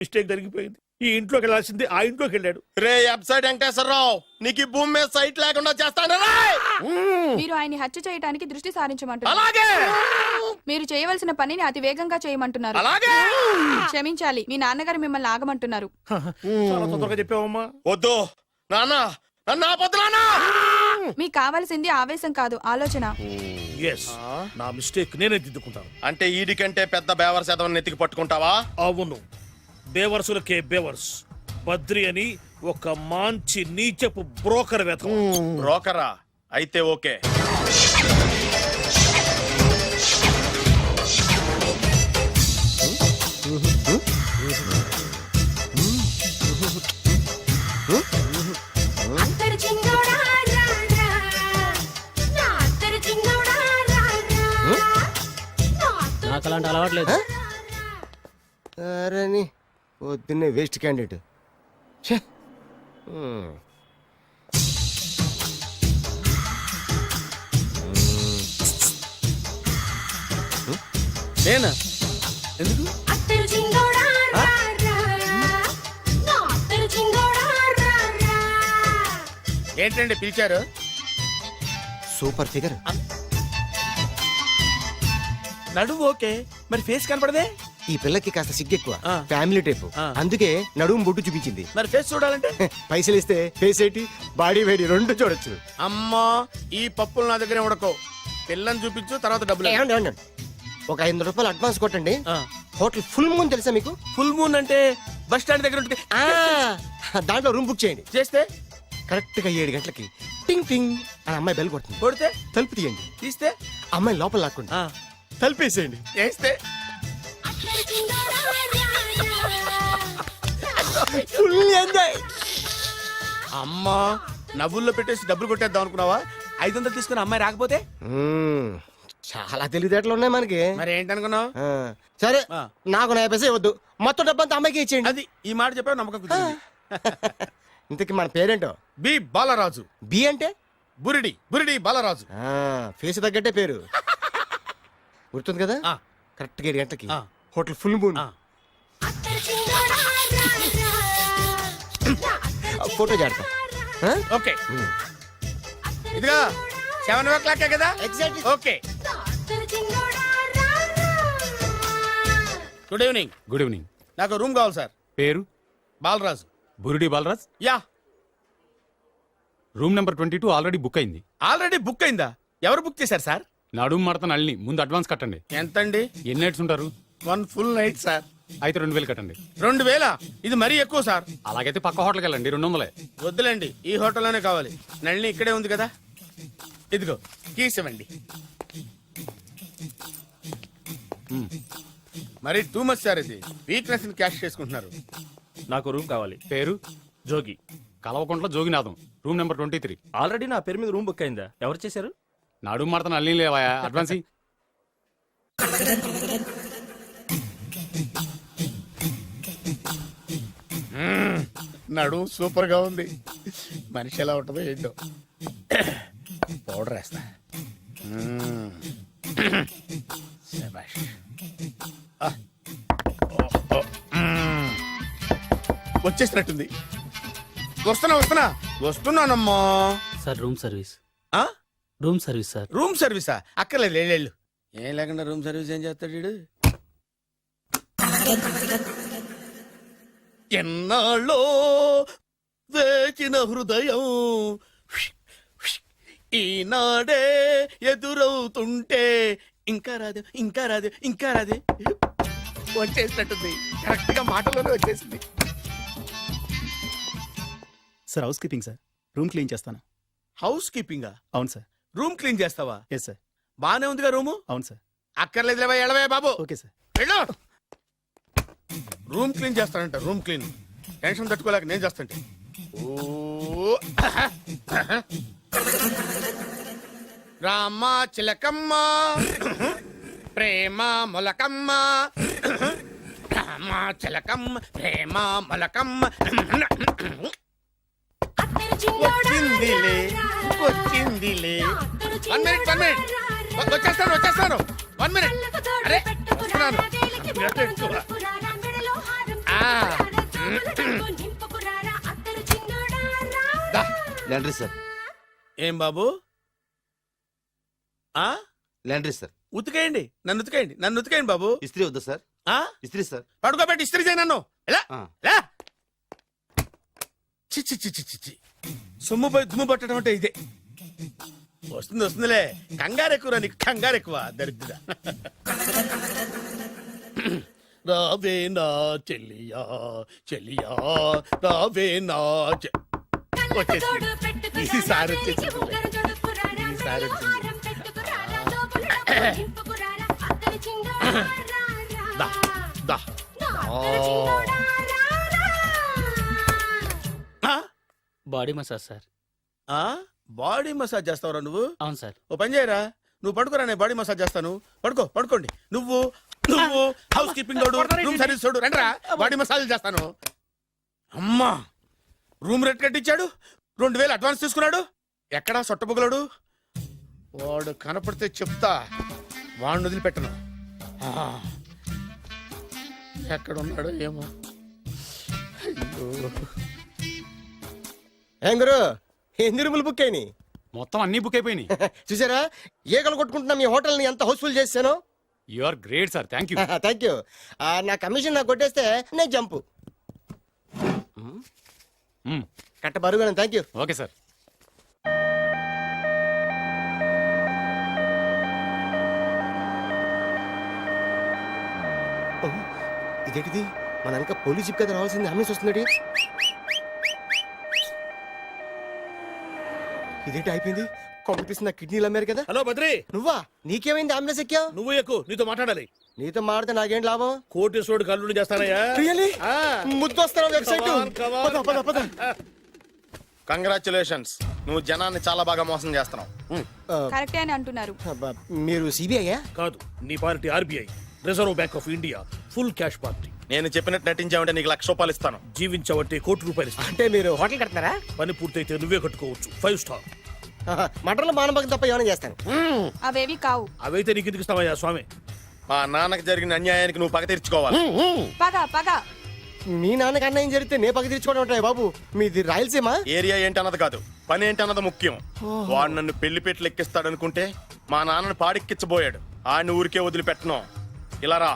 Mistake జరిగిపోయింది. ఈ ఇంట్లోకి వెళ్ళాల్సింది ఆ ఇంట్లోకి వెళ్ళాడు. రే వెబ్సైట్ వెంకటేశ్వరరావు, నీకు ఈ భూమి మీద సైట్ లేకుండా చేస్తాను. మీరు ఆయన్ని హత్య చేయడానికి దృష్టి సారించమంటున్నారు. అలాగే మీరు చేయవలసిన పనిని అతి వేగంగా చేయమంటున్నారు. అలాగే క్షమించాలి, మీ నాన్నగారు మిమ్మల్ని ఆగమంటున్నారు. చాలా తొందరగా చెప్పావమ్మా. వద్దు నాన్న, నన్ను ఆపొద్దు నాన్న. మీకు కావాల్సింది ఆవేశం కాదు, ఆలోచన. ఎస్, నా మిస్టేక్ నేనే దిద్దుకుంటాను. అంటే ఈడి కంటే పెద్ద బేవర్ శాతం నెత్తికి పట్టుకుంటావా? అవును, బేవర్సులకే బేవర్స్. బద్రి అని ఒక మంచి నీచపు బ్రోకర్ వేతం. బ్రోకరా? అయితే ఓకే. నాకు అలాంటి అలవాట్లేదు. అరే పొద్దున్నే వేస్ట్ క్యాండిడేట్. నేనా? ఎందుకు? ఏంటండి పిలిచారు? Super figure. నడువు ఓకే, మరి ఫేస్ కనపడదే. ఈ పిల్లకి కాస్త సిగ్గెక్కువ, ఫ్యామిలీ టైప్. అందుకే నడుము బొట్టు చూపించింది. మరి ఫేస్ చూడాలంటే పైసలు ఇస్తే ఫేస్ ఏంటి, బాడీ వేడి రెండు చూడొచ్చు. అమ్మా, ఈ పప్పులు నా దగ్గరే ఉడకో. పిల్లని చూపించు, తర్వాత డబ్బులు. ఒక 500 రూపాయలు అడ్వాన్స్ కొట్టండి. హోటల్ ఫుల్ మూన్ తెలుసా మీకు? ఫుల్ మూన్ అంటే బస్ స్టాండ్ దగ్గర ఉంటుంది. దాంట్లో రూమ్ బుక్ చేయండి. చేస్తే కరెక్ట్ గా 7 గంటలకి టింగ్ టింగ్ అని అమ్మాయి బెల్ కొడుతుంది. కొడితే తలుపు తీయండి. తీస్తే అమ్మాయి లోపల లాక్కుండి తలుపేసేయండి. చేస్తే ఫుల్ ఎంజాయ్. అమ్మా, నవ్వుల్లో పెట్టేసి డబ్బులు కొట్టేద్దాం అనుకున్నావా? 500 తీసుకుని అమ్మాయి రాకపోతే? చాలా తెలివితేటలు ఉన్నాయి మనకి. మరి ఏంటనుకున్నావు? సరే, నాకు 50 పైసలు ఇవ్వద్దు, మొత్తం డబ్బంతా అమ్మాయికి ఇచ్చేయండి. అది ఈ మాట చెప్పావు, నమ్మకం కుదిరింది. ఇంతకీ మన పేరేంటో? బి బాలరాజు. బి అంటే బురిడి, బురిడి బాలరాజు. ఫేస్ తగ్గట్టే పేరు. గుర్తుంది కదా? కరెక్ట్ గా 7 గంటలకి హోటల్ ఫుల్ మూన్. ఫోటో చేడతా. ఓకే, ఇదిగా 7 కదా? Exactly. Okay. Good evening. Good evening. నాకు రూమ్ కావాలి సార్. పేరు? Balaraju. Burudi Balaraj. Yeah. Room number 22 already book అయింది. ఆల్రెడీ బుక్ అయిందా? ఎవరు బుక్ చేశారు సార్? నడుము మడత నల్ని. ముందు అడ్వాన్స్ కట్టండి. ఎంతండి? ఎన్ని నైట్స్ ఉంటారు? 1 ఫుల్ నైట్ సార్. అయితే 2000 కట్టండి. 2000? ఇది మరీ ఎక్కువ సార్. అలాగైతే పక్క హోటల్కి వెళ్ళండి, 200. వద్దులేండి, ఈ హోటల్లోనే కావాలి. నళిని ఇక్కడే ఉంది కదా. ఇదిగో కీస్ ఇవ్వండి. మరి టూ మచ్ సార్, ఇది వీక్నెస్ ని క్యాష్ చేసుకుంటున్నారు. నాకు రూమ్ కావాలి. పేరు? Jogi. Kalavakuntla Joginatham. Room number 23. Already నా పేరు మీద రూమ్ బుక్ అయిందా? ఎవరు చేశారు? నడుము మడత నల్ని లేవా? అడ్వాన్స్ ఇయ్యి. నడు సూపర్ గా ఉంది. మనిషి ఎలా ఉంటుందో ఏంటో. పౌడర్ వేస్తా. శభాష్. వచ్చేసినట్టుంది. వస్తున్నానమ్మా. Sir room service. Room service sir. Room సర్వీసా? అక్కర్లేదు, లేళ్ళు. ఏం లేకుండా రూమ్ సర్వీస్ ఏం చేస్తాడు వీడు? ఎన్నాళ్ళో వేచిన హృదయం ఈనాడే ఎదురవుతుంటే ఇంకా రాదు, ఇంకా రాదు, ఇంకా రాదు. వచ్చేసినట్టుంది. కరెక్ట్ గా మాటలోనే వచ్చేసింది. Sir house keeping sir. Room clean చేస్తాను. హౌస్ కీపింగా? అవును సార్. రూమ్ క్లీన్ చేస్తావా? Yes sir. బానే ఉందిగా రూము? అవును సార్. అక్కర్లేదు, ఎడవే బాబు. Okay sir. వెళ్ళు. రూమ్ క్లీన్ చేస్తానంట. Room clean. టెన్షన్ తట్టుకోలేక నేను చేస్తాంటే. ఓ రామ చిలకమ్మ ప్రేమ మొలకమ్మ, రామ చిలకమ్మ ప్రేమ మొలకమ్మ. వచ్చిందిలే, వచ్చిందిలే. 1 minute. వచ్చేస్తాను. 1 minute. అరే వస్తున్నాను. లాండ్రీ సార్, ఏం బాబు ఆ లాండ్రీ సార్. ఉతికేయండి, నన్ను ఉతికేయండి, నన్ను ఉతికేయండి బాబు. ఇస్త్రీ వద్దా సార్? ఆ ఇస్త్రీ సార్. పడుకోబెట్టి ఇస్త్రీ చేయి నన్ను. ఎలా ఆ. ఎలా చి చి చి చి చి చి. సొమ్ము పోయి దుమ్ము పట్టడం అంటే ఇదే. వస్తుంది వస్తుందిలే, కంగారు ఎక్కువ నీకు, కంగారు ఎక్కువ దరిద్ర. రావే నా చెల్లియా చెల్లియా, రావే నా వచ్చేసి ఈసారి వచ్చేసి ఈసారి వచ్చింది. దా దా body massage sir. Body massage చేస్తావురా నువ్వు? అవును సార్. ఓ పని చేయరా, నువ్వు పడుకోరా, నేను బాడీ మసాజ్ చేస్తాను. పడుకో, పడుకోండి. నువ్వు నువ్వు హౌస్ కీపింగ్ తోడు, రూమ్ సర్వీస్ తోడు, రండిరా బాడీ మసాజ్ చేస్తాను. అమ్మా, రూమ్ రేట్ కట్టించాడు, 2000 అడ్వాన్స్ తీసుకున్నాడు. ఎక్కడా సొట్టబుగలాడు? వాడు కనపడితే చెప్తా, వాడిని వదిలిపెట్టను. ఆ, ఎక్కడ ఉన్నాడో ఏమో. అయ్యో, ఏం గురు, ఎన్ని రూములు బుక్ అయినాయి? మొత్తం అన్ని బుక్ అయిపోయినాయి. చూసారా, ఈగలు కొట్టుకుంటున్నా మీ హోటల్ ని ఎంత హౌస్ఫుల్ చేశాను. You are great sir, thank you. Thank you. నా కమిషన్ నాకు కొట్టేస్తే నేను జంపు కట్ట బరుగాను. Thank you. Okay sir. ఇదేంటిది, మన వెనక పోలీస్ జిప్ కదా రావాల్సింది, అంబులెన్స్ వస్తుంది. ఇదేంటి అయిపోయింది? కాంపిటీషన్ నా కిడ్నీలు అమ్మారు కదా. హలో బద్రి, నువ్వా? నీకేమైంది? అంబులెన్స్ ఎక్కావు? నువ్వు ఎక్కువ, నీతో మాట్లాడాలి. నీతో మాడితే నాకేం లాభం? కోటేశ్వరుడు కల్లుడు చేస్తానయ్యా. రియల్లీ? ఆ. ముద్దొస్తారా website? Come on, come on. పద పద పద. కంగ్రాచులేషన్స్, నువ్వు జనాన్ని చాలా బాగా మోసం చేస్తున్నావు. కరెక్టే అని అంటున్నారు. అబ్బా, మీరు సిబిఐయా? కాదు, నీ party RBI, reserve bank of India, full cash party. నేను చెప్పినట్టు నటించావంటే నీకు ₹1,00,000 ఇస్తాను. జీవించవంటే ₹1,00,00,000 ఇస్తాను. అంటే మీరు హోటల్ కడతారా? పని పూర్తయితే నువ్వే కట్టుకోవచ్చు, 5 స్టార్. మటన్లో మానభంగం తప్ప ఏమైనా చేస్తాను. అవేవి కావు. అవైతే నీకు ఎందుకు ఇస్తావయ్యా స్వామి? మా నాన్నకి జరిగిన అన్యాయానికి నువ్వు పగ తీర్చుకోవాలి. పగ పగ. మీ నాన్నకి అన్యాయం జరిగితే నే పక్క తీర్చుకోవడం ఉంటాయి బాబు. మీది రాయలసీమ. ఏరియా ఏంటన్నది కాదు, పని ఏంటన్నది ముఖ్యం. వాడు నన్ను పెళ్లి పెట్లు ఎక్కిస్తాడనుకుంటే మా నాన్నని పాడెక్కించబోయాడు. ఆయన ఊరికే వదిలిపెట్టను. ఇలా రా.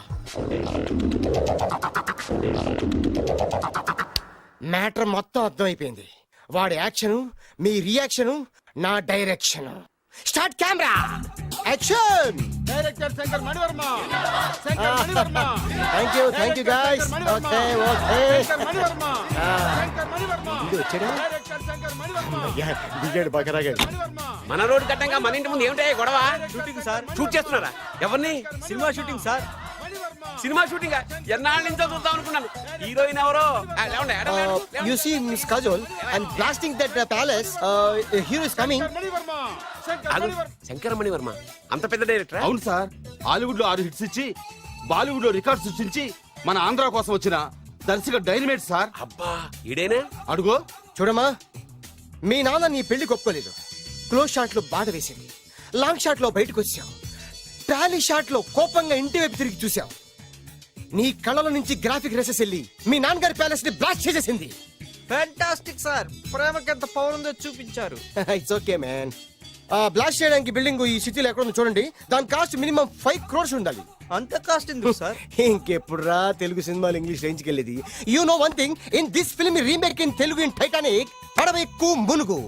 మ్యాటర్ మొత్తం అర్థమైపోయింది. వాడి యాక్షన్, మీ రియాక్షన్, నా direction. Start camera, action. Director Shankar Mani Varma. Thank you guys. Okay okay. ఇది వచ్చాడా? అయ్యా, దిగాడు బకరాగాడు. మన రోడ్డు కట్టంగా మన ఇంటి ముందు ఏమిటాయి గొడవ? Shooting sir. షూట్ చేస్తున్నారా? ఎవరిని? Cinema shooting sir. Cinema shooting ఎన్నాళ్ళ నుంచో చూద్దాం అనుకున్నాను. హీరోయిన్ ఎవరో? లేవండి, ఎక్కడ లేరు? You see Miss Kajol and blasting that palace. A hero is coming. Shankara Mani Varma అంత పెద్ద డైరెక్టర్? అవును సార్, హాలీవుడ్ లో 6 హిట్స్ ఇచ్చి బాలీవుడ్ లో రికార్డ్ సృష్టించి మన ఆంధ్ర కోసం వచ్చిన దర్శక డైనమేట్ సార్. అబ్బా, ఈడేనా? అడుగో. చూడమ్మా, మీ నాన్న నీ పెళ్లి ఒప్పుకోలేదు. క్లోజ్ షాట్ లో బాధ వేసింది, లాంగ్ షాట్ లో బయటకు వచ్చావు, టాలీ షాట్ లో కోపంగా ఇంటి వైపు తిరిగి చూసావు. నీ కళ్ళలో నుంచి గ్రాఫిక్ రెసెస్ వెళ్ళి మీ నాన్నగారి ప్యాలెస్ ని బ్లాస్ట్ చేసేసింది. Fantastic sir. ప్రేమకి ఎంత పవర్ ఉందో చూపించారు. It's okay man. బ్లాస్ట్ చేయడానికి బిల్డింగ్ ఈ సిటీలో ఎక్కడ ఉందో చూడండి. దాని కాస్ట్ మినిమం 5 crores ఉండాలి. అంత కాస్ట్ ఎందుకు సార్? ఇంకెప్పుడురా తెలుగు సినిమాలు ఇంగ్లీష్ రేంజ్కి వెళ్ళేది. You know one thing, in this film remake in Telugu in Titanic, పడవెక్కు మునుగు.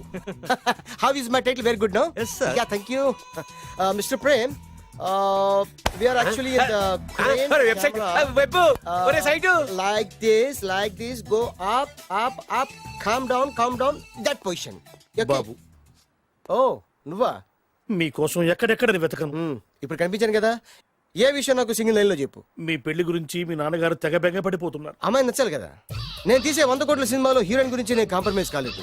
How is my title? Very good no? Yes, sir. Yeah, thank you. Mister Prem, we are actually in the crane website camera. Web ఒరే site Like this, go up, calm down, that position. Okay? బాబు, Oh, నువ్వా? మీకోసం ఎక్కడెక్కడ వెతకను. ఇప్పుడు కనిపించాను కదా. ఏ విషయం నాకు single line లో చెప్పు. మీ పెళ్లి గురించి మీ నాన్నగారు తెగ బెంగ పడిపోతున్నారు. అమ్మాయి నచ్చాలి కదా. నేను తీసే 100 కోట్ల సినిమాలో హీరోయిన్ గురించి నేను కాంప్రమైజ్ కాలేదు.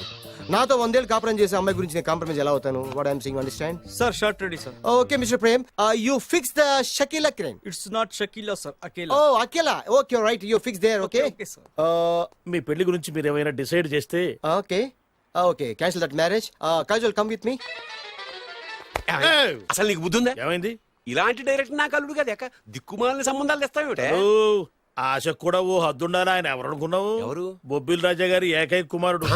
నాతో 100 ఏళ్ళు కాపురం చేసే అమ్మాయి గురించి నేను కాంప్రమైజ్ ఎలా అవుతాను? What I'm saying, understand? Sir shot ready sir. Okay mister Prem, you fix the Shakeela crane. It's not Shakeela sir, Akela. Oh Akela. Okay right, you fix there. Okay Okay, sir. మీ పెళ్లి గురించి మీరు ఏమైనా డిసైడ్ చేస్తే okay cancel that marriage. Kajal, come with me. అసలు నీకు బుద్ధి ఉందా? ఏమైంది? ఇలాంటి డైరెక్టర్ నాకు అల్లుడు కదా, దిక్కుమాలని సంబంధాలు తెస్తావేమిటే? ఓ, ఆశకు కూడా ఓ హద్దుండాలి. ఆయన ఎవరు అనుకున్నావు? ఎవరు? బొబ్బిల్ రాజా గారి ఏకైక కుమారుడు.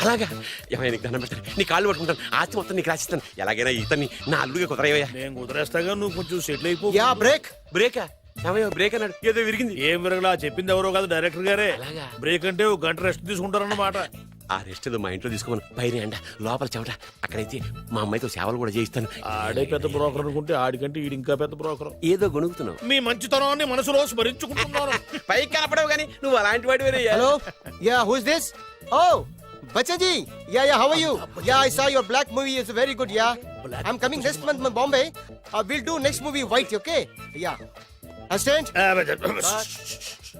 అలాగా ఏమైనా నీకు దండం పెడతాను, నీ కాళ్ళు పట్టుకుంటాను, ఆస్తి మొత్తం నీకు రాసిస్తాను. ఎలాగైనా ఇతన్ని నా అల్లుగా కుదరయ్యా. నేను కుదిరేస్తాగా, నువ్వు కొంచెం సెటిల్ అయిపో. Yeah break. బ్రేకా? ఏమయ్యా బ్రేక్ అన్నాడు, ఏదో విరిగింది. ఏం విరగలా, చెప్పింది ఎవరో కాదు, డైరెక్టర్ గారే. అలాగా? బ్రేక్ అంటే ఒక గంట రెస్ట్ తీసుకుంటారన్నమాట. ఆ రెస్ట్ ఏదో మా ఇంట్లో తీసుకోమను. పైన ఎండ, లోపల చెమట. అక్కడైతే మా అమ్మాయితో సేవలు కూడా చేయిస్తాను. ఆడే పెద్ద బ్రోకర్ అనుకుంటే ఆడికంటే ఈడు ఇంకా పెద్ద బ్రోకర్. ఏదో గొణుగుతున్నావు. మీ మంచితనాన్ని మనసులో స్మరించుకుంటున్నాను. పైకి కనపడవు కానీ నువ్వు అలాంటి వాడి వేరే. Hello? Yeah, who's this? Oh, Bachaji. Yeah, how are you? Yeah, I saw your black movie. It's very good, yeah. I'm coming next month in Bombay. We'll do next movie white, okay? Yeah. Assistant?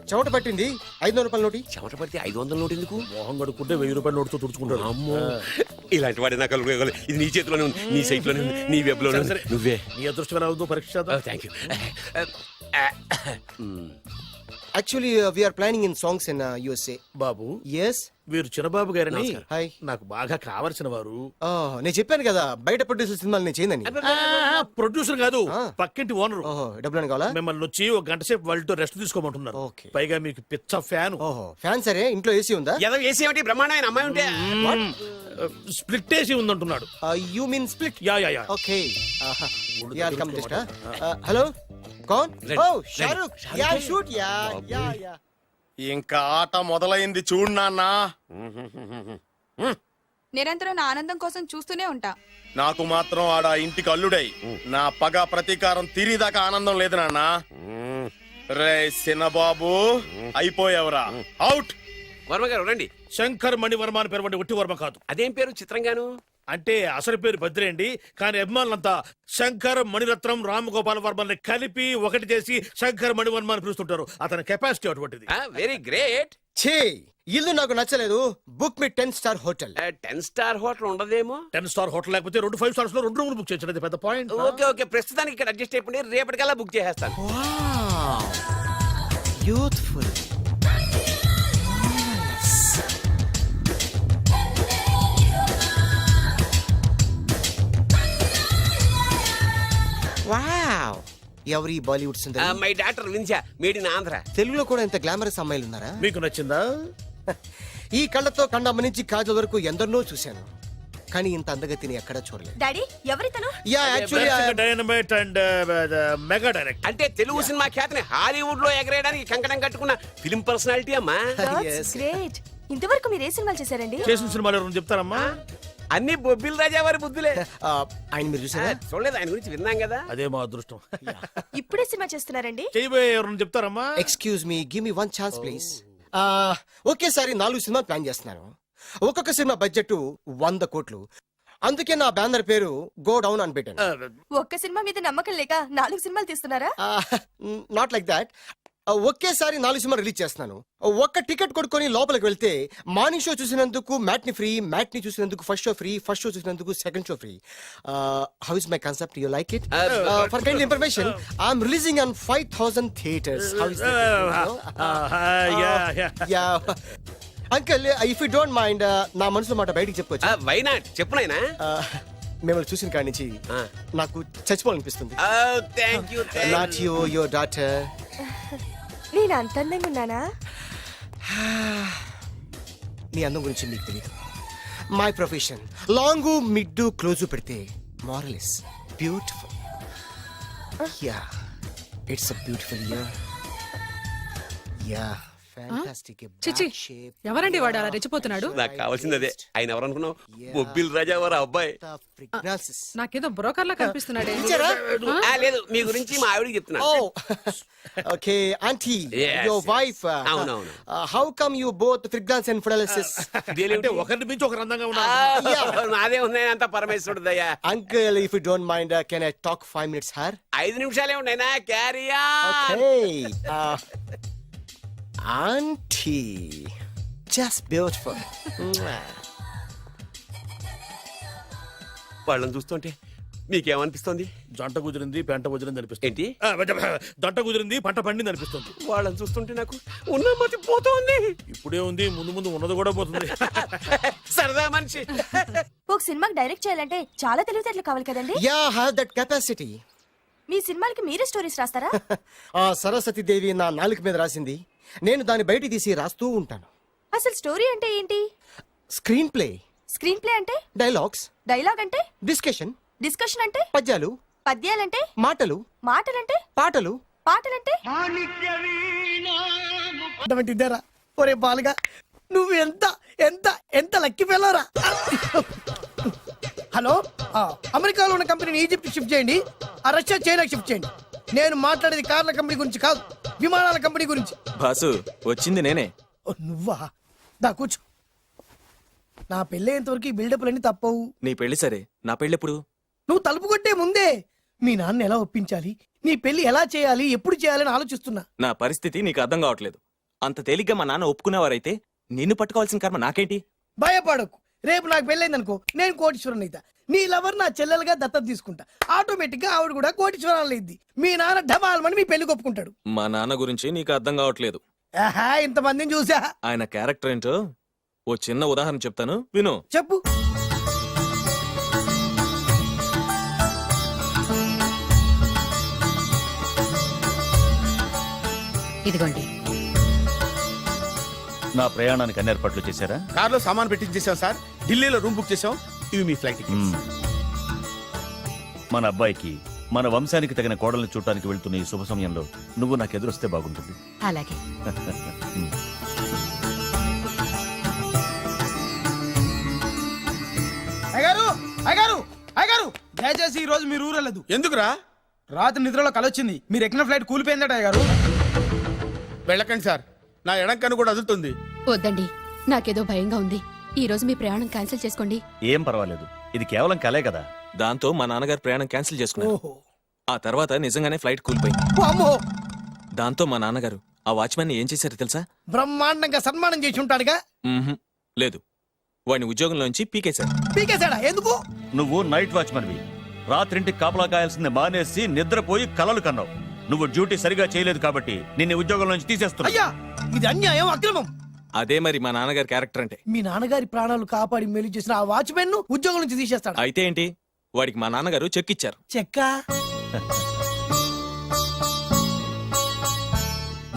చెమట పట్టింది. 500 రూపాయల నోటి. చెమట పడితే 500 note ఎందుకు? మోహం కడుక్కుంటే 1000 రూపాయల నోటుతో తుడుచుకుంటాడు. అమ్మో, ఇలాంటి వాడి నాకు అలవాటు. ఇది నీ చేతిలోనే ఉంది, నీ సైట్ లోనే ఉంది, నీ వెబ్ లోనే ఉంది. నువ్వే. నీ అదృష్టం ఎలా ఉందో పరీక్ష చేద్దాం. Thank you. Actually, we are planning in songs in USA. Babu, Yes? వీరు చిన్నబాబు గారని హాయ్. నాకు బాగా కావలసిన వారు. నేను చెప్పాను కదా బయట ప్రొడ్యూసర్ సినిమాలు నేను చేయదని. ప్రొడ్యూసర్ కాదు, ఆ. పక్కింటి ఓనరు. ఓహో, డబ్బులు కావాలా? మిమ్మల్ని వచ్చి ఒక గంట సేపు వాళ్ళతో రెస్ట్ తీసుకోమంటున్నారు. ఓకే. పైగా మీకు పిచ్చ ఫ్యాన్. ఓహో, ఫ్యాన్ సరే. ఇంట్లో ఏసీ ఉందా? ఏదో ఏసీ ఏమిటి, బ్రహ్మాండమైన అమ్మాయి ఉంటే. స్ప్లిట్ వేసి ఉందంటున్నాడు. You mean split? Yeah yeah yeah. Okay. Yeah, come just. Hello, కౌన్? Oh, Shahrukh. Yeah, shoot. Yeah yeah yeah. ఇంకా ఆట మొదలైంది చూడు నాన్న. నిరంతరం నా ఆనందం కోసం చూస్తూనే ఉంటా. నాకు మాత్రం ఆడ ఇంటికి అల్లుడై నా పగ ప్రతీకారం తీరిదాకా ఆనందం లేదు నాన్న. రే సినబాబు, అయిపోయావురా, అవుట్. వర్మ గారు రండి. శంకర్ మణివర్మ అని పేరు వంటి ఒట్టి వర్మ కాదు. అదేం పేరు చిత్రంగాను? అంటే అసలు పేరు బద్రి అండి, కానీ అభిమానులంతా శంకర్ మణిరత్నం రామగోపాల్ వర్మని కలిపి ఒకటి చేసి శంకర్ మణివర్మ అని పిలుస్తుంటారు. అతని కెపాసిటీ అటువంటిది. Very great. ఛీ, ఇల్లు నాకు నచ్చలేదు. బుక్ మీ 10 స్టార్ హోటల్. 10 స్టార్ హోటల్ ఉండదేమో. 10 స్టార్ హోటల్ లేకపోతే 2 5 స్టార్స్ లో 2 రూములు బుక్ చేయొచ్చు. అది పెద్ద పాయింట్. ఓకే ఓకే, ప్రస్తుతానికి ఇక్కడ అడ్జస్ట్ అయిపోయి రేపటికల్లా బుక్ చేసేస్తాను. బ్యూటిఫుల్. వావ్, ఎవరి బాలీవుడ్ సుందరి? మై డాక్టర్ విన్సా, మేడ్ ఇన్ ఆంధ్ర. తెలుగులో కూడా ఇంత గ్లామరస్ అమ్మాయిలు ఉన్నారా? మీకు నచ్చిందా? ఈ కళ్ళతో కండమ్మ నుంచి కాజల్ వరకు ఎందరినో చూశాను, కానీ ఇంత అందగతిని ఎక్కడా చూడలేదు. డాడీ, ఎవరితను? Yeah, actually dynamite and mega direct. అంటే తెలుగు సినిమా ఖ్యాతిని హాలీవుడ్ లో ఎగరేయడానికి కంకణం కట్టుకున్న ఫిలిం పర్సనాలిటీ అమ్మా. గ్రేట్. ఇంతవరకు మీరు ఏ సినిమాలు చేశారండి? చేసిన సినిమాలు ఎవరు చెప్తారమ్మా? అన్ని బొబ్బిల్ రాజా వారి బుద్ధులే. ఆయన మీరు చూసారా? చూడలేదు, ఆయన గురించి విన్నాం కదా. అదే మా అదృష్టం. ఇప్పుడే సినిమా చేస్తున్నారండి? చేయబోయే ఎవరు చెప్తారమ్మా? Excuse me, give me 1 chance please. ఒకేసారి 4 సినిమాలు ప్లాన్ చేస్తున్నాను. ఒక్కొక్క సినిమా బడ్జెట్ 100 కోట్లు. అందుకే నా బ్యానర్ పేరు గో డౌన్ అని పెట్టాను. ఒక్క సినిమా మీద నమ్మకం లేక 4 సినిమాలు తీస్తున్నారా? Not like that. ఒకేసారి 4 సినిమా రిలీజ్ చేస్తున్నాను. ఒక్క టికెట్ కొనుక్కొని లోపలికి వెళ్తే మార్నింగ్ షో చూసినందుకు మ్యాట్ని ఫ్రీ, మ్యాట్ని చూసినందుకు first show free, first show చూసినందుకు second show free. How is my concept? You like it? For kind information, I'm releasing on 5000 theatres. How is uncle, if you don't mind, నా మనసులో మాట బయటికి చెప్పొచ్చు? Why not, చెప్పు నాయనా. మిమ్మల్ని చూసిన కాడి నుంచి నాకు చచ్చిపోవాలనిపిస్తుంది. Thank you. Not you, your daughter. నేను అంత అందంగా ఉన్నానా? నీ అందం గురించి మీకు తెలియదు. My profession long mid close పెడితే moral is beautiful. Yeah, it's a beautiful year. Yeah, fantastic. చిచి, ఎవరండి వాడు అలా రెచ్చిపోతున్నాడు? నాకు కావాల్సింది అదే. ఆయన ఎవరు అనుకున్నావు? బొబ్బిల్ రాజా వారు అబ్బాయి. నాకేదో బ్రోకర్ లా కనిపిస్తున్నాడే. లేదు, మీ గురించి మా ఆవిడకి చెప్తున్నా. Okay aunty, Yes, your wife. అవునవును. How come you both fragrance and fidelities? అంటే ఒకరిని మించి ఒకరు అందంగా ఉన్నారు. నాదే ఉన్నాయి అంత పరమేశ్వరుడు దయ్యా. Uncle, if you don't mind, can I talk 5 minutes her? 5 నిమిషాలే ఉన్నాయినా, carry okay. Aunty, just beautiful. వాళ్ళని చూస్తుంటే మీకేమనిపిస్తుంది? జంట కుదిరింది, పెంట కుదిరింది అనిపిస్తుంది. ఏంటి? దంట కుదిరింది, పంట పండింది అనిపిస్తుంది. వాళ్ళని చూస్తుంటే నాకు ఉన్న మతి పోతోంది. ఇప్పుడే ఉంది, ముందు ముందు ఉన్నది కూడా పోతుంది. సరదా మనిషి. ఒక సినిమాకి డైరెక్ట్ చేయాలంటే చాలా తెలివితేటలు కావాలి కదండి? Yeah, have that capacity. మీ సినిమాలకి మీరే స్టోరీస్ రాస్తారా? ఆ సరస్వతి దేవి నా నాలుక మీద రాసింది, నేను దాన్ని బయట తీసి రాస్తూ ఉంటాను. అసలు స్టోరీ అంటే ఏంటి? స్క్రీన్ ప్లే, స్క్రీన్ ప్లే అంటే? డైలాగ్స్, డైలాగ్ అంటే? డిస్కషన్, డిస్కషన్ అంటే? పద్యాలు, పద్యాలంటే? మాటలు, మాటలంటే? పాటలు. పాటలంటే? ఇద్దరా ఒరే బాలుగా, నువ్వు ఎంత ఎంత ఎంత లక్కి పిల్లరా. హలో, అమెరికాలో ఉన్న కంపెనీని ఈజిప్ట్ షిఫ్ట్ చేయండి, ఆ రష్యా చైనాకి షిఫ్ట్ చేయండి. నేను మాట్లాడేది కార్ల కంపెనీ గురించి కాదు, విమానాల కంపెనీ గురించి. బాసు వచ్చింది నేనే. ఓ, నువ్వా? దా కూర్చో. నా పెళ్ళేంతవరకు ఈ బిల్డప్లన్నీ తప్పవు. నీ పెళ్లి సరే, నా పెళ్ళెప్పుడు? నువ్వు తలుపు కొట్టే ముందే మీ నాన్న ఎలా ఒప్పించాలి, నీ పెళ్లి ఎలా చేయాలి, ఎప్పుడు చేయాలని ఆలోచిస్తున్నా. నా పరిస్థితి నీకు అర్థం కావట్లేదు. అంత తేలిగ్గా మా నాన్న ఒప్పుకునేవారైతే నిన్ను పట్టుకోవాల్సిన కర్మ నాకేంటి? భయపడకు, రేపు నాకు పెళ్ళైంది అనుకో, నేను కోటీశ్వరుని అయితా. నీ లవర్ నా చెల్లెలుగా దత్తత తీసుకుంటా. ఆటోమేటిక్ గా ఆవిడ కూడా కోటీశ్వరాలు అయింది. మీ నాన్న ఢమాల్మని మీ పెళ్లి ఒప్పుకుంటాడు. మా నాన్న గురించి నీకు అర్థం కావట్లేదు. ఆహా, ఇంతమందిని చూసా. ఆయన క్యారెక్టర్ ఏంటో ఓ చిన్న ఉదాహరణ చెప్తాను విను. చెప్పు. ఇదిగోండి. నా ప్రయాణానికి అన్ని ఏర్పాట్లు చేశారా? కార్లో సామాన్ పెట్టించేసాం సార్, ఢిల్లీలో రూమ్ బుక్ చేసాం. ఇవి మీ ఫ్లైట్ టికెట్స్. మన అబ్బాయికి మన వంశానికి తగిన కోడల్ని చూడటానికి వెళ్తున్న ఈ శుభ సమయంలో నువ్వు నాకు ఎదురొస్తే బాగుంటుంది. అలాగే. అయ్యగారు, అయ్యగారు, అయ్యగారు, దయచేసి ఈ రోజు మీరు ఊరెళ్ళదు. ఎందుకురా? రాత్రి నిద్రలో కలొచ్చింది, మీరు ఎక్కిన ఫ్లైట్ కూలిపోయిందట. అయ్యగారు వెళ్ళకండి సార్, నా ఎడం కన్ను కూడా అదులుతుంది. వద్దండి, నాకేదో భయంగా ఉంది. ఈ రోజు మీ ప్రయాణం క్యాన్సిల్ చేసుకోండి. ఏం పర్వాలేదు, ఇది కేవలం కలే కదా. దాంతో మా నాన్నగారు ప్రయాణం క్యాన్సిల్ చేసుకున్నారు. ఓహో. ఆ తర్వాత నిజంగానే ఫ్లైట్ కూలిపోయింది. అమ్మో, దాంతో మా నాన్నగారు ఆ వాచ్మెన్ ఏం చేశారో తెలుసా? బ్రహ్మాండంగా సన్మానం చేసి ఉంటాడుగా. మ్మ్హ్మ్. లేదు, వాడిని ఉద్యోగంలోంచి పీకేశారు. పీకేశాడా? ఎందుకు? నువ్వు నైట్ వాచ్మన్వి, రాత్రింటికి కాపలా కాయాల్సింది మానేసి నిద్రపోయి కలలు కన్నావు. నువ్వు డ్యూటీ సరిగా చేయలేదు కాబట్టి నిన్ను ఉద్యోగం నుంచి తీసేస్తున్నా. అయ్యా, ఇది అన్యాయం, అక్రమం. అదే మరి మా నాన్నగారి క్యారెక్టర్ అంటే. మీ నాన్నగారి ప్రాణాలు కాపాడి మేలు చేసిన ఆ వాచ్మెన్ ను ఉద్యోగం నుంచి తీసేస్తాడు. అయితే ఏంటి, వాడికి మా నాన్నగారు చెక్ ఇచ్చారు. చెక్క?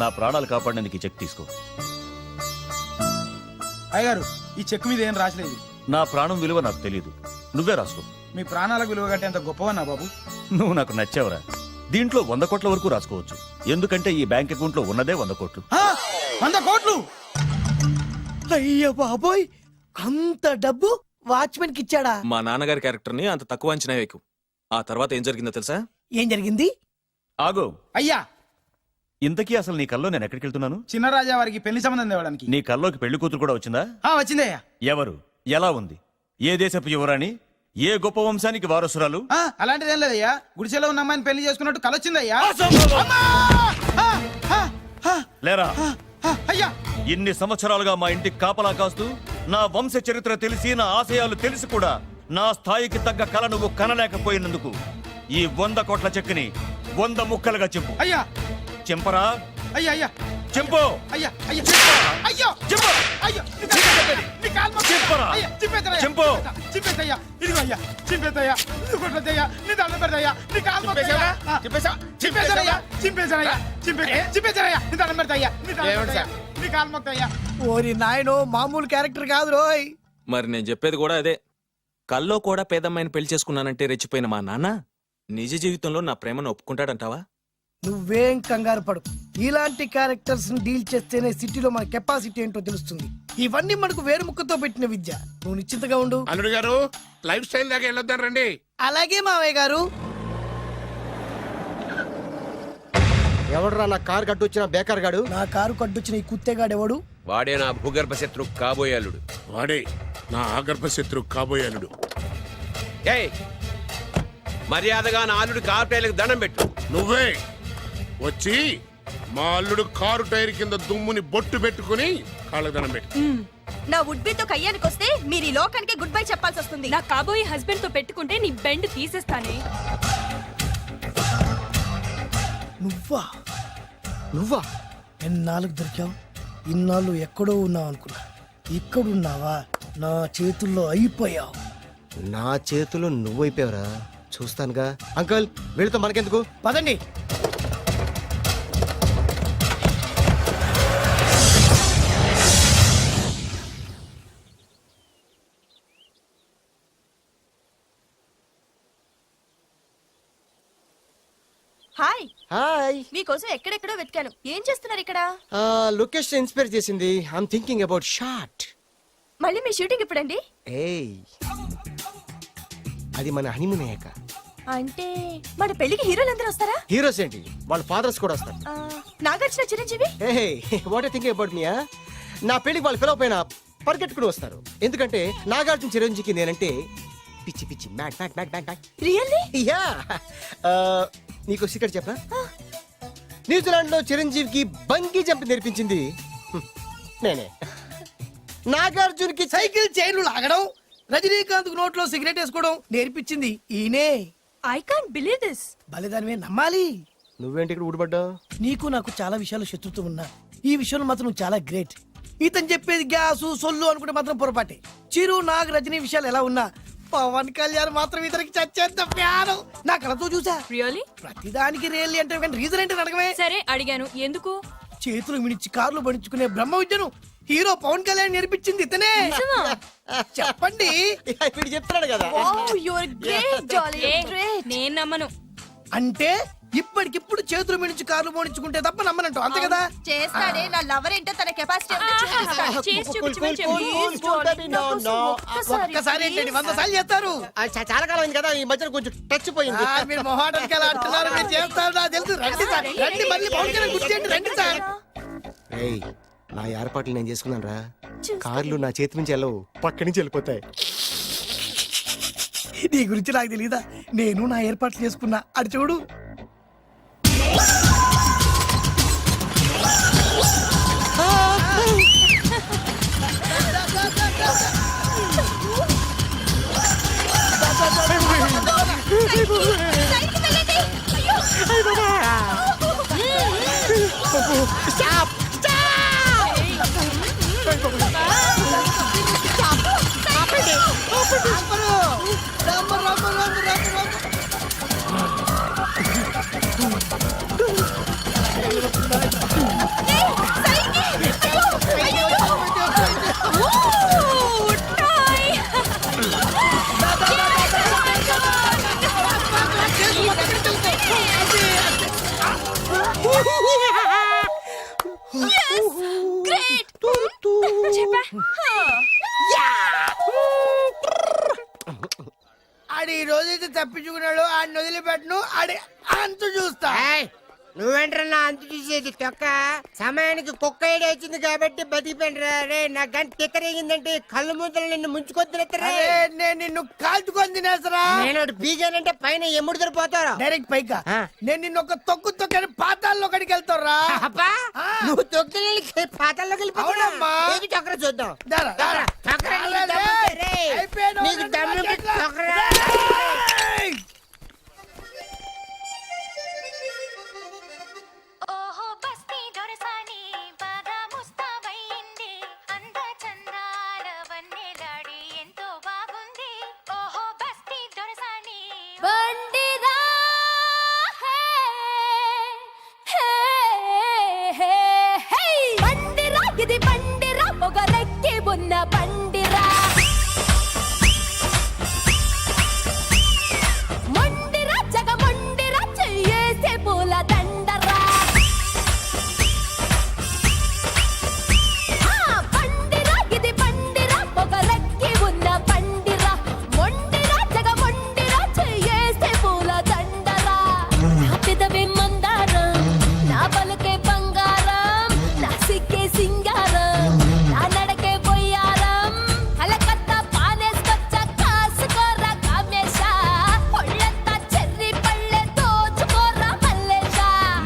నా ప్రాణాలు కాపాడడానికి చెక్ తీసుకో. అయ్యగారు, ఈ చెక్ మీద ఏం రాసలేదు. నా ప్రాణం విలువ నాకు తెలియదు, నువ్వే రాసుకో. మీ ప్రాణాలకు విలువ కట్టేంత గొప్పవన్నా బాబు. నువ్వు నాకు నచ్చావురా. దీంట్లో 100 కోట్ల వరకు రాసుకోవచ్చు, ఎందుకంటే ఈ బ్యాంక్ అకౌంట్ లో ఉన్నదే 100 కోట్లు. 100 కోట్లు? అయ్య బాబోయ్, అంత డబ్బు వాచ్మెన్ కి ఇచ్చాడా? మా నాన్నగారి క్యారెక్టర్ ని అంత తక్కువ అంచనా వేయకు. ఆ తర్వాత ఏం జరిగిందో తెలుసా? ఏం జరిగింది? ఆగో, అయ్యా, ఇంతకీ అసలు నీ కల్లో నేను ఎక్కడికి వెళ్తున్నాను? చిన్నరాజా వారికి పెళ్లి సంబంధం తేవడానికి. నీ కల్లోకి పెళ్లి కూతురు కూడా వచ్చిందా? వచ్చిందయ్యా. ఎవరు, ఎలా ఉంది, ఏ దేశపు యువరాణి, ఏ గొప్ప వంశానికి వారసురాలు? అలాంటిదేం లేదయ్యా, గుడిసెలో ఉన్న అమ్మాయిని పెళ్లి చేసుకున్నట్టు కలొచ్చిందయ్యా. లేరా, అయ్యా, ఇన్ని సంవత్సరాలుగా మా ఇంటికి కాపలా కాస్తూ నా వంశ చరిత్ర తెలిసి నా ఆశయాలు తెలిసి కూడా నా స్థాయికి తగ్గ కళ నువ్వు కనలేకపోయినందుకు ఈ 100 కోట్ల చెక్కుని 100 ముక్కలుగా చెప్పు. అయ్యా, చెంపరా, అయ్యా, అయ్యా, చెంపు, అయ్యా, అయ్యా, అయ్యో, చెప్పు, అయ్యో, చెప్పరా, చెంపు. చింపేతయ్యా, ఇదిగో అయ్యా, చింపేతయ్యా, కొట్టయ్యా, నీ దండం పెడతయ్యా, నీ కాలు మొక్కుతయ్యా. చింపేశారయ్యా, చింపేశారయ్యా, చింపేశారయ్యా, నీ దండం పెడతయ్యా, నీ దండం పెడతయ్యా, నీ కాలు మొక్కుతయ్యా. ఓరి నాయనో, మామూలు క్యారెక్టర్ కాదు రోయ్. మరి నేను చెప్పేది కూడా అదే. కల్లో కూడా పేదమ్మాయిని పెళ్లి చేసుకున్నానంటే రెచ్చిపోయిన మా నాన్న నిజ జీవితంలో నా ప్రేమను ఒప్పుకుంటాడంటావా? నువ్వేం కంగారు పడు, ఇలాంటి క్యారెక్టర్స్ ని డీల్ చేస్తేనే సిటీలో మన కెపాసిటీ ఏంటో తెలుస్తుంది. ఇవన్నీ మనకు వేరు ముక్కతో పెట్టిన విద్య. నువ్వు నిశ్చింతగా ఉండు. అల్లుడు గారు, లైఫ్ స్టైల్ దాకా వెళ్ళొద్దాం రండి. అలాగే మావయ్య గారు. ఎవడరా నా కారు కట్టొచ్చిన బేకార్ గాడు? నా కారు కడ్డొచ్చిన ఈ కుత్తేగాడు ఎవడు? వాడే నా భూగర్భ శత్రు కాబోయేలుడు. వాడే నా ఆగర్భ శత్రు కాబోయాలుడు. ఏయ్, మర్యాదగా నా అల్లుడు కార్పేలకు దండం పెట్టు. నువ్వే వచ్చి మా అల్లుడు కారు టైర్ కింద దుమ్ముని బొట్టు పెట్టుకుని కాళ్ళదనం పెట్టు. నా వుడ్బితో కయ్యానికి వస్తే మీరు ఈ లోకానికి గుడ్ బై చెప్పాల్సి వస్తుంది. నా కాబోయే హస్బెండ్ తో పెట్టుకుంటే నీ బెండ్ తీసేస్తానే. నువ్వా? నువ్వా? ఎన్నాళ్ళకు దొరికావు? ఇన్నాళ్ళు ఎక్కడో ఉన్నావు అనుకున్నా, ఇక్కడున్నావా? నా చేతుల్లో అయిపోయావు. నా చేతిలో నువ్వైపోయావురా. చూస్తానుగా. అంకుల్ వీళ్ళతో మనకెందుకు, పదండి. Hi, hi. మీకోసం ఎక్కడెక్కడో వెతికాను. ఏం చేస్తున్నారు ఇక్కడ? లొకేషన్ ఇన్స్పైర్ చేసింది. I'm thinking about short. మళ్ళీ మీ షూటింగ్ ఎప్పుడండి? ఏయ్, అది మన హనీమూన్ అయ్యాక. అంటే మన పెళ్లికి హీరోలందరూ వస్తారా? హీరోస్ ఏంటి, వాళ్ళ ఫాదర్స్ కూడా వస్తారు. Nagarjuna, Chiranjeevi. What you thinking about me? నా పెళ్లికి వాళ్ళు పిలవపోయినా పరిగెట్టుకుని వస్తారు. ఎందుకంటే నాగార్జున చిరంజీవికి నేనంటే పిచ్చి పిచ్చి మ్యాట్ మ్యాట్ మ్యాట్ మ్యాట్ మ్యాట్. రియల్లీ? యా. నీకు సీక్రెట్ చెప్పనా? న్యూజిలాండ్ లో చిరంజీవికి బంగీ జంప్ నేర్పించింది నేనే. నాగార్జున్కి సైకిల్ చైన్లు లాగడం, రజనీకాంత్ నోట్లో సిగరెట్ వేసుకోవడం నేర్పించింది ఈయనే. I can't believe this. బలిదానమే నమ్మాలి. నువ్వేంటి ఇక్కడ ఊడిపడ్డావు? నీకు నాకు చాలా విషయాలు శత్రుత్వం ఉన్నా ఈ విషయంలో మాత్రం నువ్వు చాలా గ్రేట్. ఇతను చెప్పేది గ్యాసు సొల్లు అనుకుంటే మాత్రం పొరపాటే. చిరు, నాగ్, రజనీ విషయాలు ఎలా ఉన్నా పవన్ కళ్యాణ్ మాత్రం ఇతనికి చచ్చేంత ప్యాను. నా కళతో చూసా. రియల్లీ? ప్రతిదానికి రియల్లీ అంటే కానీ రీజన్ ఏంటి అడగమే. సరే అడిగాను, ఎందుకు? చేతులు మిడిచి కార్లు పడించుకునే బ్రహ్మ విద్యను హీరో పవన్ కళ్యాణ్ నేర్పించింది ఇతనే. చెప్పండి. వీడు చెప్తున్నాడు కదా. Wow, you are great darling. Great. నేను నమ్మను. అంటే ఇప్పటికిప్పుడు చేతులు మిడిచి కార్లు పోనించుకుంటే తప్ప నమ్మనంటావు, అంతే కదా? చేస్తాడే. నా లవర్ ఏంటో తన కెపాసిటీ చేసి చూపించమని చెప్పు. ఒక్కసారి ఏంటండి 100 సార్లు చేస్తారు. చాలా కాలం అయింది కదా, ఈ మధ్యన కొంచెం టచ్ పోయింది. మీరు మొహాటానికి ఎలా ఆడుతున్నారు, మీరు చేస్తారు నాకు తెలుసు. రండి సార్, రండి, మళ్ళీ పవన్ కళ్యాణ్ గుర్తేంటి, రండి సార్. ఏయ్, నా ఏర్పాట్లు నేను చేసుకున్నాను రా. కార్లు నా చేతి నుంచి వెళ్ళవు, పక్క నుంచి వెళ్ళిపోతాయి. నీ గురించి నాకు తెలీదా? నేను నా ఏర్పాట్లు చేసుకున్నా, అడి చూడు. ఆడి ఈ రోజైతే తప్పించుకున్నాడు, ఆడిని వదిలిపెట్టను. ఆడి అంతు చూస్తా. నువ్వేంట్రన్నా అంత చూసేది తొక్క? సమయానికి కుక్క ఏడు వచ్చింది కాబట్టి బతికిపోయినరా రే. నా గంట తిక్కరేగిందంటే కళ్ళు ముద్దలు నిన్ను ముంచుకొద్దులెత్తరా. నేను నిన్ను కాల్చుకొని తినేసరా. నేను బీగానంటే పైన ఎముడు దొరిపోతారా డైరెక్ట్ పైకా. నేను నిన్ను ఒక తొక్కు తొక్కని పాతాల్లో కడికి వెళ్తారా. నువ్వు తొక్కి పాతాల్లోకి వెళ్ళిపోతావుమ్మా. చక్ర చూద్దాం. నీకు దమ్ము చక్ర.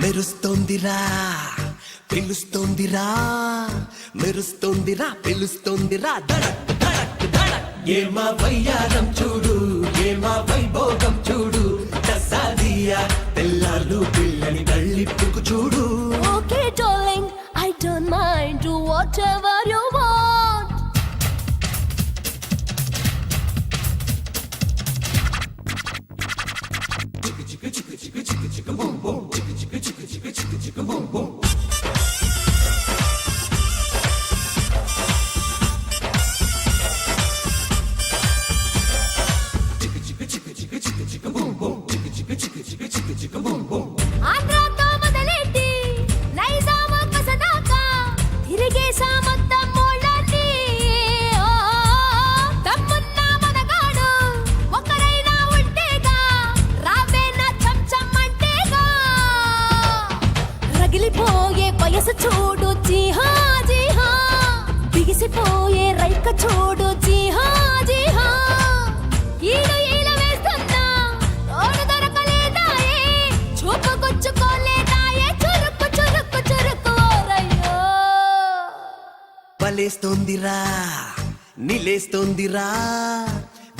మెరుస్తోందిరా పిలుస్తోందిరా, మెరుస్తోందిరా పిలుస్తోందిరా, ధడక్ ధడక్ ధడక్. ఏమా వయ్యారం చూడు, ఏమా వైభోగం చూడు, దసాదియా తెల్లార్లు పిల్లని కళ్ళిప్పుకు చూడు. Okay darling, I don't mind, do whatever you want. చూడు జీహా జీహా ఈడు ఈల వేస్తున్నా తోడు దొరకలేదాయే చూపుకొచ్చుకోలేదాయే చురుక్కు చురుక్కు చురుక్కు ఓరయ్యో వలేస్తోందిరా నిలేస్తోందిరా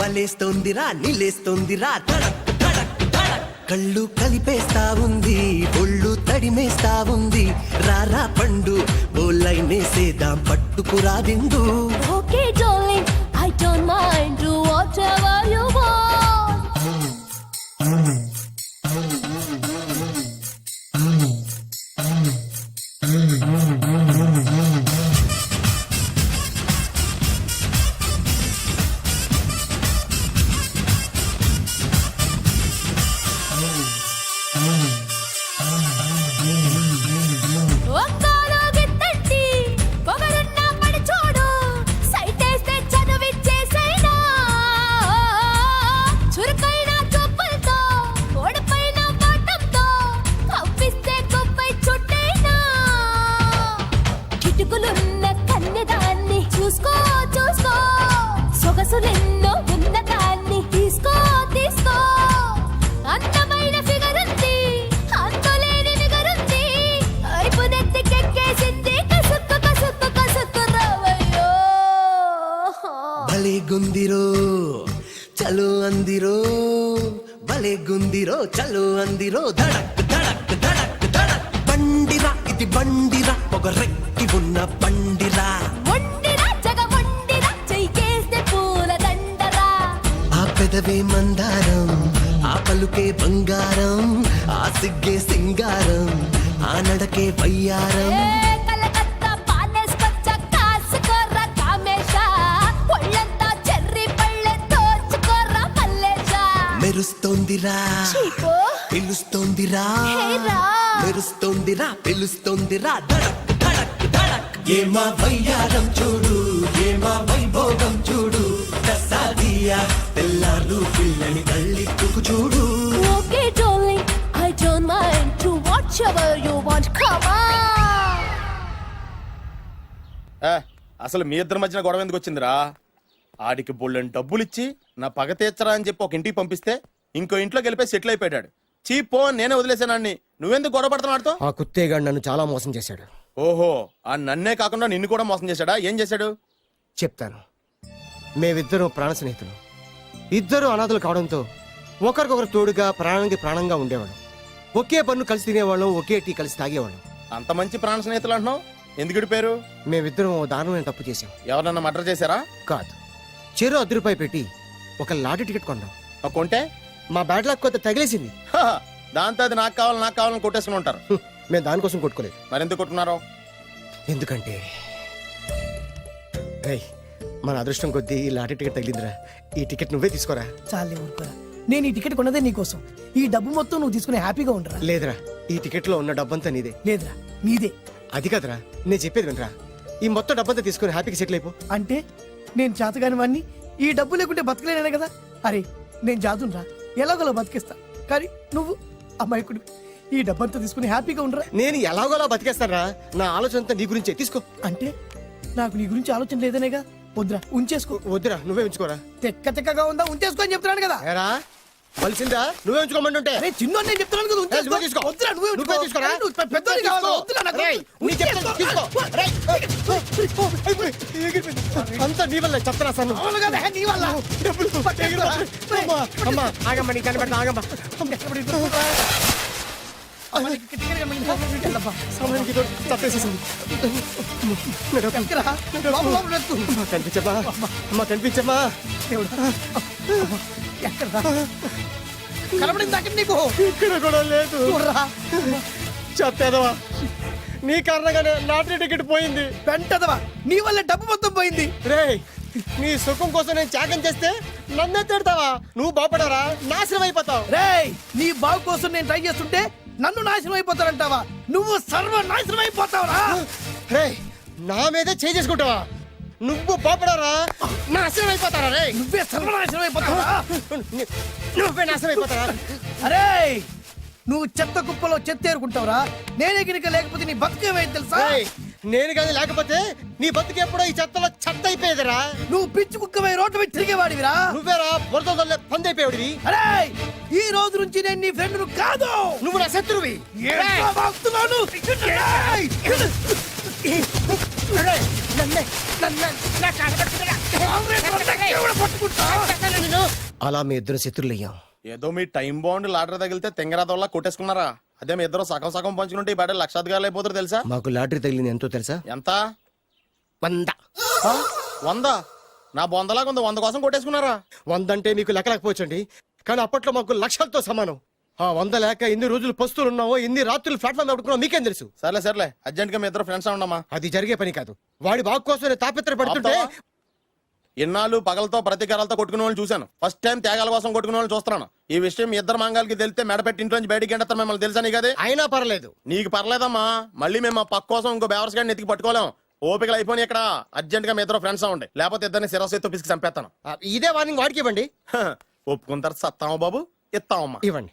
వలేస్తోందిరా నిలేస్తోందిరా ధడక్ ధడక్ ధడక్ కళ్ళు కలిపేస్తా ఉంది ఒళ్ళు తడిమేస్తా ఉంది రారా పండు ఓ లైనేసేదాం పట్టుకురా దిండు okay darling I don't mind do whatever you want ఒక్కలో గిట్టండి పొగరున్న పడి చూడు సైటేస్తే చదువిచ్చేసైనా చురుకైన చూపులతో ఓడిపోయిన మాటంతో కవ్విస్తే కొవ్వై చుట్టైనా కిటుకులున్న కన్నెదాన్ని చూసుకో చూసుకో సొగసులెన్నో ఉన్నదాన్ని తీసుకో తీసుకో అందమైన ఫిగర్ ఉంది అంతులేని నిగరుంది అయిపోనెత్తికెక్కేసింది కసుక్కు కసుక్కు కసుక్కు రావయ్యో భలే గుందిరో చలో అందిరో భలే గుందిరో చలో అందిరో ధడక్ ధడక్ ధడక్ ధడక్ బండిరా ఇది బండిరా పొగరెక్కి ఉన్న బండిరా వండిరా జగ వండిరా చెయ్యేస్తే పూల దండరా ఆ పెదవే మందారం ఆ పలుకే బంగారం ఆ సిగ్గే సింగారం ఆ నడకే వయ్యారం ఏ కలకత్తా పానేసుకొచ్చ కాసుకోర్ర కామేశ ఒళ్ళంతా చెర్రీ పళ్ళె తోచుకోర్ర మల్లేశ మెరుస్తోందిరా చీపో పిలుస్తోందిరా హేరా మెరుస్తోందిరా పిలుస్తోందిరా ధడక్ ధడక్ ధడక్ ఏమా వయ్యారం చూడు ఏమా వైభోగం చూడు దసాదియా తెల్లారు పిల్లని కళ్ళిక్కుకు చూడు okay darling I don't mind to watch ever you want come on అసలు మీ ఇద్దరి మధ్యన గొడవ ఎందుకు వచ్చిందిరా? ఆడికి బొళ్ళని డబ్బులు ఇచ్చి నా పగ తీర్చరా అని చెప్పి ఒక ఇంటికి పంపిస్తే ఇంకో ఇంట్లో గెలిపే సెటిల్ అయిపోయాడు. చీపో నేనే వదిలేసానాన్ని, నువ్వెందుకు గొడవ పడుతున్నాడుతో? ఆ కుత్తేగాడు నన్ను చాలా మోసం చేశాడు. ఓహో, ఆ నన్నే కాకుండా నిన్ను కూడా మోసం చేశాడా? ఏం చేశాడు చెప్తాను. మేమిద్దరం ప్రాణ స్నేహితులు. ఇద్దరు అనాథలు కావడంతో ఒకరికొకరు తోడుగా ప్రాణానికి ప్రాణంగా ఉండేవాళ్ళం. ఒకే పన్ను కలిసి తినేవాళ్ళం, ఒకే టీ కలిసి తాగేవాళ్ళం. అంత మంచి ప్రాణ స్నేహితులు అంటున్నావు, ఎందుకు విడిపోయారు? మేమిద్దరం ఓ దారుణమైన తప్పు చేశాం. ఎవరన్నా మర్డర్ చేశారా? కాదు, చెరో ₹10 పెట్టి ఒక లాటరీ టికెట్ కొన్నాం. కొంటే మా బ్యాడ్ లక్ కొత్త తగిలేసింది. దాంతో అది నాకు కావాలని కొట్టేసుకుని ఉంటారు. మేము దానికోసం కొట్టుకోలేదు. మరెందుకు కొట్టుకున్నారు? ఎందుకంటే రేయ్, మన అదృష్టం కొద్దీ ఈ లాటరీ టికెట్ తగిలిందిరా. ఈ టికెట్ నువ్వే తీసుకోరా. చాలే ఊరుకోరా, నేను ఈ టికెట్ కొన్నదే నీకోసం. ఈ డబ్బు మొత్తం నువ్వు తీసుకుని హ్యాపీగా ఉండరా. లేదురా, ఈ టికెట్ లో ఉన్న డబ్బంతా నీదే. లేదురా, నీదే. అది కాదురా, నేను చెప్పేది వినరా. ఈ మొత్తం డబ్బంతా తీసుకుని హ్యాపీగా సెటిల్ అయిపో. అంటే నేను చేతగాని వాడిని, ఈ డబ్బు లేకుంటే బతకలేనే కదా. అరే నేను జాదునరా, ఎలాగోలా బతికేస్తా. కానీ నువ్వు అమాయకుడు, ఈ డబ్బంతా తీసుకుని హ్యాపీగా ఉండరా. నేను ఎలాగోలా బతికేస్తారా, నా ఆలోచన అంతా నీ గురించే. తీసుకో. అంటే నాకు నీ గురించి ఆలోచన లేదనేగా. వద్దురా, ఉంచేసుకో. వద్దురా, నువ్వే ఉంచుకోరా. తెక్కగా ఉందా, ఉంచేసుకో అని చెప్తున్నాను కదా. ఏరా కలిసిందా? నువ్వే ఉంచుకోమంటుంటే. అరే చిన్న నేను చెప్తున్నాను కదా, ఉంచేసుకో. నువ్వే తీసుకో. వద్దురా, నువ్వే నువ్వే తీసుకోరా. అరే, నువ్వు పెద్దోడి కావాలి. వద్దురా, నాకు రేయ్, నీ చెప్తాను, తీసుకో. రేయ్, అంతా నీ వల్ల చెప్తారా సార్. అవును కదా, నీ వల్ల. అమ్మా ఆగమ్మా, నీకు కనిపెడతా, ఆగమ్మా. సమయానికి ఇదో తప్పేసేసింది. కనిపించమ్మా, అమ్మా కనిపించమ్మా. కనబడింది అక్కడ నీకు. ఇక్కడ కూడా లేదు. చెప్పేదవా, నీ కారణంగానే లాటరీ టికెట్ పోయింది. వెంటదవా, నీ వల్ల డబ్బు మొత్తం పోయింది. రేయ్, నీ సుఖం కోసం నేను త్యాగం చేస్తే నన్నే తిడతావా? నువ్వు బాగుపడారా, నాశనం అయిపోతావు. రేయ్, నీ బాగు కోసం నేను ట్రై చేస్తుంటే నన్ను నాశనం అయిపోతానంటావా? నువ్వు సర్వ నాశనం అయిపోతావురా. రేయ్, నా మీదే చేసుకుంటావా? నువ్వు బాగుపడారా, నాశనం అయిపోతారా? రే, నువ్వే సర్వనాశనం అయిపోతావా? నువ్వే నాశనం అయిపోతారా? అరే, నువ్వు చెత్త కుప్పలో చెత్త ఏరుకుంటావురా. నేనే గిరిక లేకపోతే నీ బతుకేమైంది తెలుసా? రేయ్, నేను కానీ లేకపోతే నీ బతుకు ఎప్పుడో ఈ చెత్తలో చెత్త అయిపోయేదిరా. నువ్వు పిచ్చి కుక్కవై రోడ్డు మీద తిరిగేవాడివిరా. నువ్వేరా బురదలే పంది అయిపోయాడివి. అరే ఈ రోజు నుంచి నేను నీ ఫ్రెండ్ కాదు, నువ్వు నా శత్రువి. ఏంట్రా వాగుతున్నాను? ఏయ్! అరే, నన్నే- కాంగ్రెస్ వాళ్ళకి ఎవడు పట్టుకుంటా? అలా మీ ఇద్దరు శత్రులయ్యాం. ఏదో మీ టైం బాండ్ లాటరీ తగిలితే తెంగరాత వల్ల కొట్టేసుకున్నారా? అదే మీ ఇద్దరు సగం సగం పంచుకుంటే ఈ బయట లక్షాధికారులు అయిపోతారు తెలుసా? మాకు లాటరీ తగిలింది ఎంతో తెలుసా? ఎంత? 100. 100? నా బొందలాగా ఉంది, 100 కోసం కొట్టేసుకున్నారా? 100 అంటే మీకు లెక్కలేకపోవచ్చండి, కానీ అప్పట్లో మాకు లక్షలతో సమానం. ఆ 100 లేక ఎన్ని రోజులు పస్తులు ఉన్నావో, ఎన్ని రాత్రులు ప్లాట్ఫామ్ పెట్టుకున్నావు మీకేం తెలుసు? సర్లే అర్జెంట్ గా మీ ఇద్దరు ఫ్రెండ్స్ ఉండమ్మా. అది జరిగే పని కాదు. వాడి బాగు కోసం నేను తాపిత్ర పడుతుంటే ఇన్నాళ్ళు పగలతో ప్రతీకారాలతో కొట్టుకునే వాళ్ళు చూశాను. ఫస్ట్ టైం త్యాగాల కోసం కొట్టుకునే వాళ్ళు చూస్తున్నాను. ఈ విషయం మీ ఇద్దరు మంగాలకి తెలిస్తే మెడపెట్టి ఇంట్లో నుంచి బయటికి ఎండతారు మిమ్మల్ని తెలుసా? నీకు అదే అయినా పర్లేదు. నీకు పర్లేదమ్మా, మళ్ళీ మేము మా పక్క కోసం ఇంకో బేవర్స్ గాడిని ఎత్తికి పట్టుకోలేం. ఓపికలు అయిపోయి ఇక్కడ అర్జెంట్ గా మీ ఇద్దరు ఫ్రెండ్స్ ఉండే, లేకపోతే ఇద్దరిని శిరస్సుతో పిసికి చంపేస్తాను. ఇదే వార్నింగ్ వాడికి ఇవ్వండి. ఒప్పుకుంటారు సత్తామా బాబు? ఇస్తామమ్మా. ఇవ్వండి.